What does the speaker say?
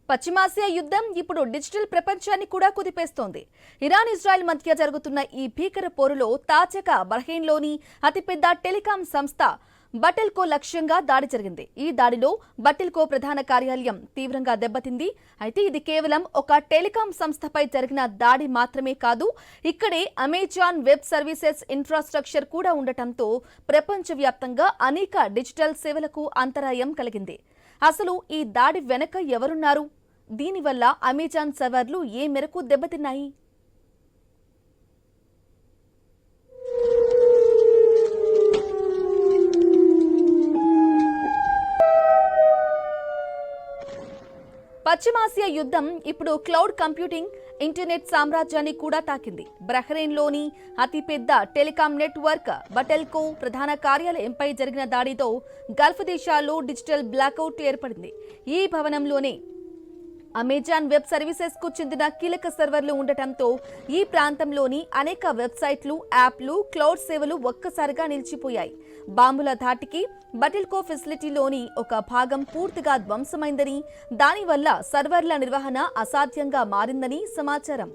పశ్చిమాసియా యుద్ధం ఇప్పుడు డిజిటల్ ప్రపంచాన్ని కూడా కుదిపేస్తోంది. ఇరాన్ ఇజ్రాయెల్ మధ్య జరుగుతున్న ఈ భీకర పోరులో తాజాగా బహ్రెయిన్లోని అతిపెద్ద టెలికాం సంస్థ బటెల్కో లక్ష్యంగా దాడి జరిగింది. ఈ దాడిలో బటెల్కో ప్రధాన కార్యాలయం తీవ్రంగా దెబ్బతింది. అయితే ఇది కేవలం ఒక టెలికాం సంస్థపై జరిగిన దాడి మాత్రమే కాదు, ఇక్కడే అమెజాన్ వెబ్ సర్వీసెస్ ఇన్ఫ్రాస్ట్రక్చర్ కూడా ఉండటంతో ప్రపంచవ్యాప్తంగా అనేక డిజిటల్ సేవలకు అంతరాయం కలిగింది. అసలు ఈ దాడి వెనక ఎవరున్నారు? దీనివల్ల అమెజాన్ సర్వర్లు ఏ మేరకు దెబ్బతిన్నాయి? పశ్చిమాసియా యుద్ధం ఇప్పుడు క్లౌడ్ కంప్యూటింగ్, ఇంటర్నెట్ సామ్రాజ్యాన్ని కూడా తాకింది. బహ్రెయిన్లోని అతిపెద్ద టెలికాం నెట్వర్క్ బటెల్కో ప్రధాన కార్యాలయంపై జరిగిన దాడితో గల్ఫ్ దేశాల్లో డిజిటల్ బ్లాక్అవుట్ ఏర్పడింది. ఈ భవనంలోనే అమెజాన్ వెబ్ సర్వీసెస్ కు చెందిన కీలక సర్వర్లు ఉండటంతో ఈ ప్రాంతంలోని అనేక వెబ్సైట్లు, యాప్లు, క్లౌడ్ సేవలు ఒక్కసారిగా నిలిచిపోయాయి. బాంబుల ధాటికి బటెల్కో ఫెసిలిటీలోని ఒక భాగం పూర్తిగా ధ్వంసమైందని, దానివల్ల సర్వర్ల నిర్వహణ అసాధ్యంగా మారిందని సమాచారం.